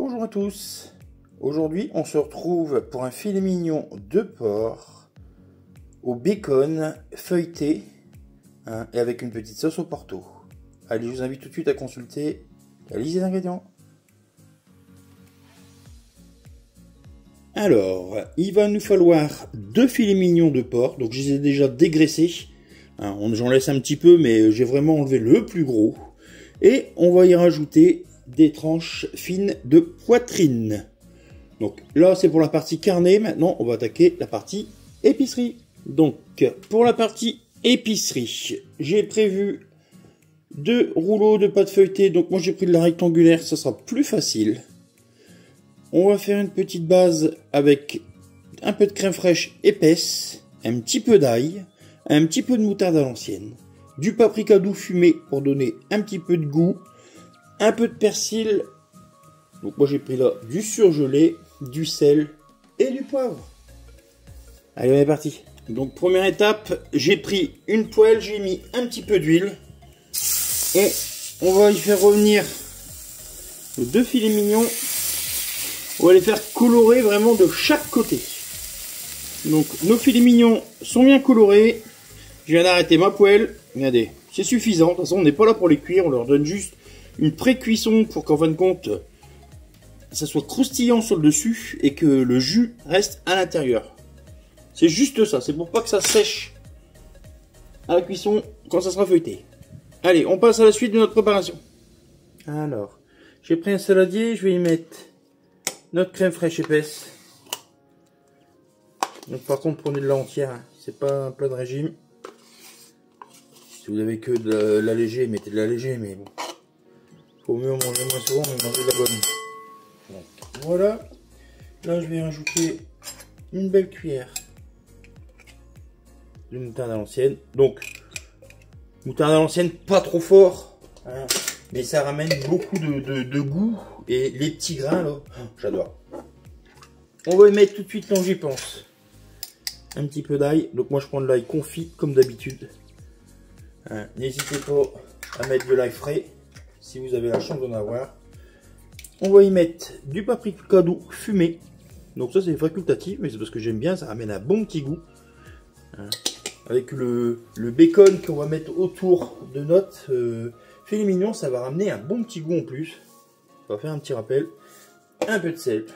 Bonjour à tous. Aujourd'hui, on se retrouve pour un filet mignon de porc au bacon feuilleté et avec une petite sauce au porto. Allez, je vous invite tout de suite à consulter la liste des ingrédients. Alors, il va nous falloir 2 filets mignons de porc. Donc, je les ai déjà dégraissés. J'en laisse un petit peu, mais j'ai vraiment enlevé le plus gros. Et on va y rajouter des tranches fines de poitrine. Donc là, c'est pour la partie carnée. Maintenant, on va attaquer la partie épicerie. Donc, pour la partie épicerie, j'ai prévu 2 rouleaux de pâte feuilletée. Donc, moi, j'ai pris de la rectangulaire. Ça sera plus facile. On va faire une petite base avec un peu de crème fraîche épaisse, un petit peu d'ail, un petit peu de moutarde à l'ancienne, du paprika doux fumé pour donner un petit peu de goût, un peu de persil. Donc moi j'ai pris là du surgelé, du sel et du poivre. Allez, on est parti. Donc première étape, j'ai pris une poêle, j'ai mis un petit peu d'huile et on va y faire revenir nos 2 filets mignons. On va les faire colorer vraiment de chaque côté. Donc nos filets mignons sont bien colorés. Je viens d'arrêter ma poêle. Regardez, c'est suffisant. De toute façon, on n'est pas là pour les cuire. On leur donne juste une pré-cuisson pour qu'en fin de compte, ça soit croustillant sur le dessus et que le jus reste à l'intérieur. C'est juste ça. C'est pour pas que ça sèche à la cuisson quand ça sera feuilleté. Allez, on passe à la suite de notre préparation. Alors, j'ai pris un saladier. Je vais y mettre notre crème fraîche épaisse. Donc par contre, prenez de la entière. C'est pas un plat de régime. Si vous avez que de l'allégé, mettez de l'allégé, mais bon. Faut mieux en manger moins souvent, mais manger de la bonne. Donc, voilà. Là, je vais rajouter une belle cuillère de moutarde à l'ancienne. Donc, moutarde à l'ancienne, pas trop fort, hein, mais ça ramène beaucoup de goût. Et les petits grains, là, j'adore. On va y mettre tout de suite, quand j'y pense, un petit peu d'ail. Donc moi, je prends de l'ail confit, comme d'habitude. N'hésitez pas à mettre de l'ail frais, si vous avez la chance d'en avoir. On va y mettre du paprika doux fumé. Donc ça, c'est facultatif, mais c'est parce que j'aime bien, ça ramène un bon petit goût. Avec le bacon qu'on va mettre autour de notre filet mignon, ça va ramener un bon petit goût en plus. On va faire un petit rappel. Un peu de sel.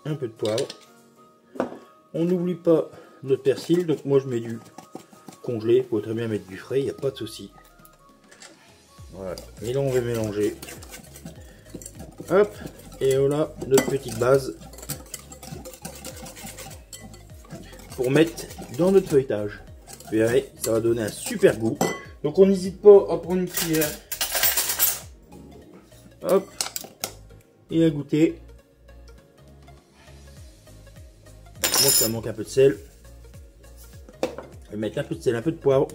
Un peu de poivre. On n'oublie pas notre persil. Donc moi je mets du congelé. Vous pouvez très bien mettre du frais. Il n'y a pas de souci. Voilà. Et là on va mélanger. Hop. Et voilà notre petite base. Pour mettre dans notre feuilletage. Vous verrez, ça va donner un super goût. Donc on n'hésite pas à prendre une cuillère. Hop, et à goûter. Donc ça manque un peu de sel. Je vais mettre un peu de sel, un peu de poivre.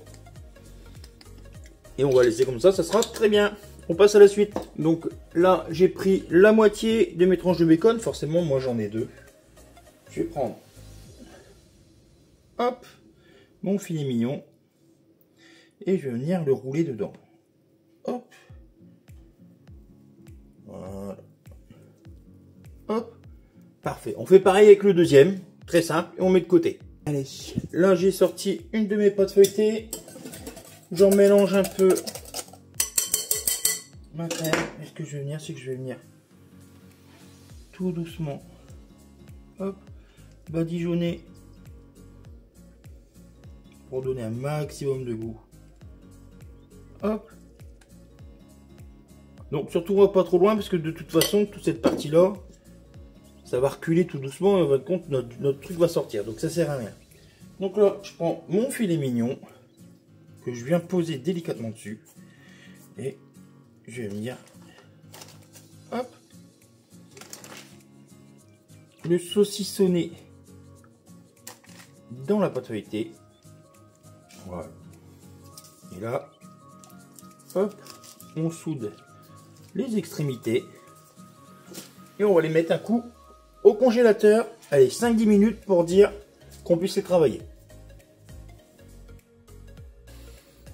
Et on va laisser comme ça sera très bien. On passe à la suite. Donc là, j'ai pris la moitié de mes tranches de bacon. Forcément, moi j'en ai 2. Je vais prendre, hop, mon filet mignon. Et je vais venir le rouler dedans. Hop. Voilà. Hop. Parfait. On fait pareil avec le deuxième. Très simple. Et on met de côté. Allez. Là, j'ai sorti une de mes pâtes feuilletées. J'en mélange un peu ma crème. Et ce que je vais venir, c'est que je vais venir tout doucement. Hop. Badigeonner. Pour donner un maximum de goût. Hop. Donc surtout on va pas trop loin parce que de toute façon toute cette partie là ça va reculer tout doucement et en fin de compte notre truc va sortir, donc ça sert à rien. Donc là je prends mon filet mignon que je viens poser délicatement dessus et je vais venir, hop, le saucissonner dans la pâte feuilletée. Voilà. Et là, hop, on soude les extrémités et on va les mettre un coup au congélateur. Allez, 5-10 minutes pour dire qu'on puisse les travailler.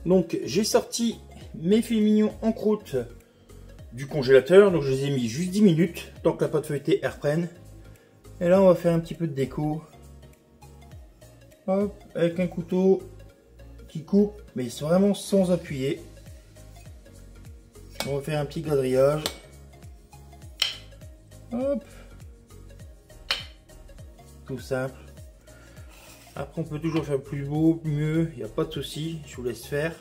Donc j'ai sorti mes filets mignons en croûte du congélateur. Donc je les ai mis juste 10 minutes, tant que la pâte feuilletée elle reprenne. Et là on va faire un petit peu de déco. Hop, avec un couteau qui coupe, mais vraiment sans appuyer. On va faire un petit quadrillage. Hop. Tout simple. Après on peut toujours faire plus beau, mieux, il n'y a pas de souci, je vous laisse faire.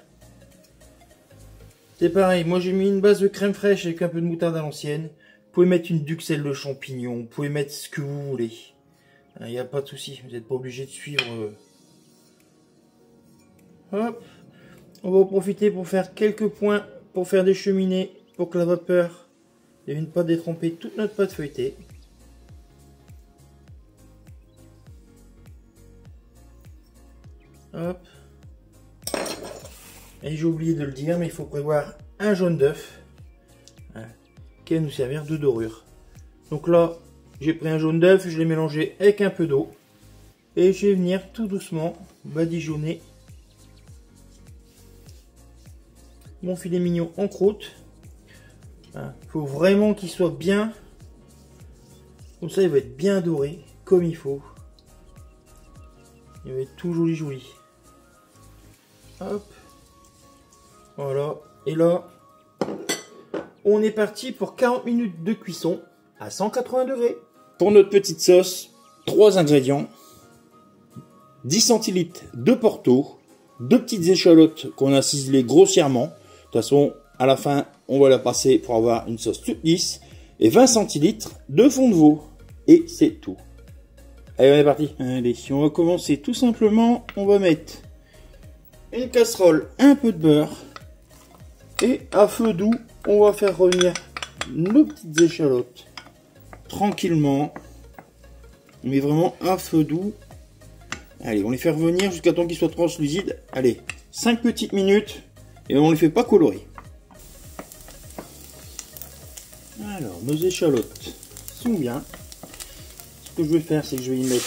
C'est pareil, moi j'ai mis une base de crème fraîche avec un peu de moutarde à l'ancienne. Vous pouvez mettre une duxelle de champignons, vous pouvez mettre ce que vous voulez. Il n'y a pas de souci, vous n'êtes pas obligé de suivre. Hop. On va en profiter pour faire quelques points, pour faire des cheminées, pour que la vapeur ne vienne pas détremper toute notre pâte feuilletée. Hop. Et j'ai oublié de le dire, mais il faut prévoir un jaune d'œuf qui va nous servir de dorure. Donc là, j'ai pris un jaune d'œuf, je l'ai mélangé avec un peu d'eau. Et je vais venir tout doucement badigeonner mon filet mignon en croûte. Il faut vraiment qu'il soit bien. Comme ça, il va être bien doré, comme il faut. Il va être tout joli joli. Hop. Voilà. Et là, on est parti pour 40 minutes de cuisson à 180 degrés. Pour notre petite sauce, 3 ingrédients. 10 centilitres de Porto. 2 petites échalotes qu'on a ciselées grossièrement. De toute façon, à la fin, on va la passer pour avoir une sauce toute lisse. Et 20 centilitres de fond de veau. Et c'est tout. Allez, on est parti. Allez, on va commencer tout simplement. On va mettre une casserole, un peu de beurre. Et à feu doux, on va faire revenir nos petites échalotes tranquillement. Mais vraiment à feu doux. Allez, on les fait revenir jusqu'à temps qu'ils soient translucides. Allez, 5 petites minutes. Et on ne les fait pas colorer. Alors, nos échalotes sont bien. Ce que je vais faire, c'est que je vais y mettre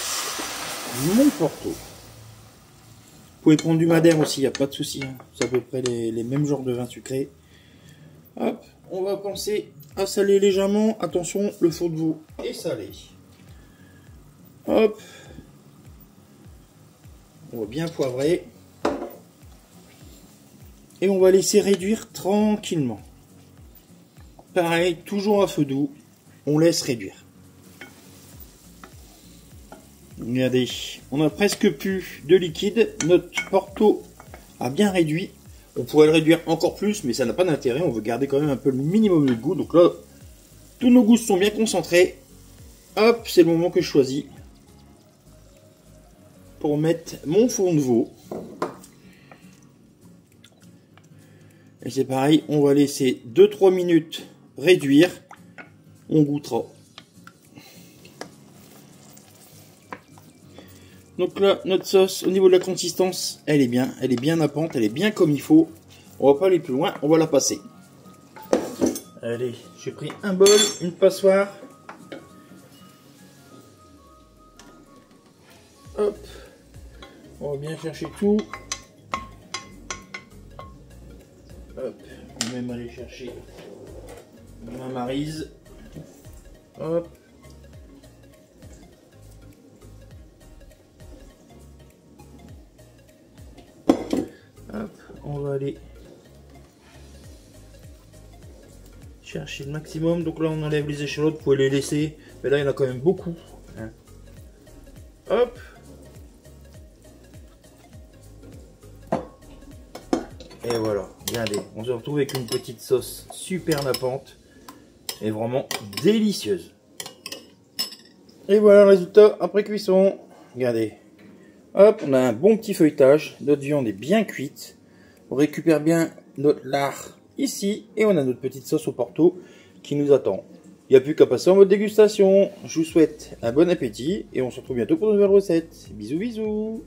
mon Porto. Vous pouvez prendre du madère aussi, il n'y a pas de souci. C'est à peu près les mêmes genres de vin sucré. Hop, on va penser à saler légèrement. Attention, le fond de veau est salé. Hop. On va bien poivrer. Et on va laisser réduire tranquillement. Pareil, toujours à feu doux. On laisse réduire. Regardez, on a presque plus de liquide. Notre Porto a bien réduit. On pourrait le réduire encore plus, mais ça n'a pas d'intérêt. On veut garder quand même un peu le minimum de goût. Donc là, tous nos goûts sont bien concentrés. Hop, c'est le moment que je choisis pour mettre mon fond de veau. Et c'est pareil, on va laisser 2-3 minutes réduire. On goûtera. Donc là, notre sauce, au niveau de la consistance, elle est bien nappante, elle est bien comme il faut. On va pas aller plus loin, on va la passer. Allez, j'ai pris un bol, une passoire. Hop, on va bien chercher tout. Hop, on va même aller chercher ma maryse. Hop. Hop, on va aller chercher le maximum. Donc là, on enlève les échalotes, vous pouvez les laisser. Mais là, il y en a quand même beaucoup. Hop. Et voilà, regardez, on se retrouve avec une petite sauce super nappante et vraiment délicieuse. Et voilà le résultat après cuisson. Regardez. Hop, on a un bon petit feuilletage. Notre viande est bien cuite. On récupère bien notre lard ici. Et on a notre petite sauce au Porto qui nous attend. Il n'y a plus qu'à passer en mode dégustation. Je vous souhaite un bon appétit. Et on se retrouve bientôt pour de nouvelles recettes. Bisous bisous.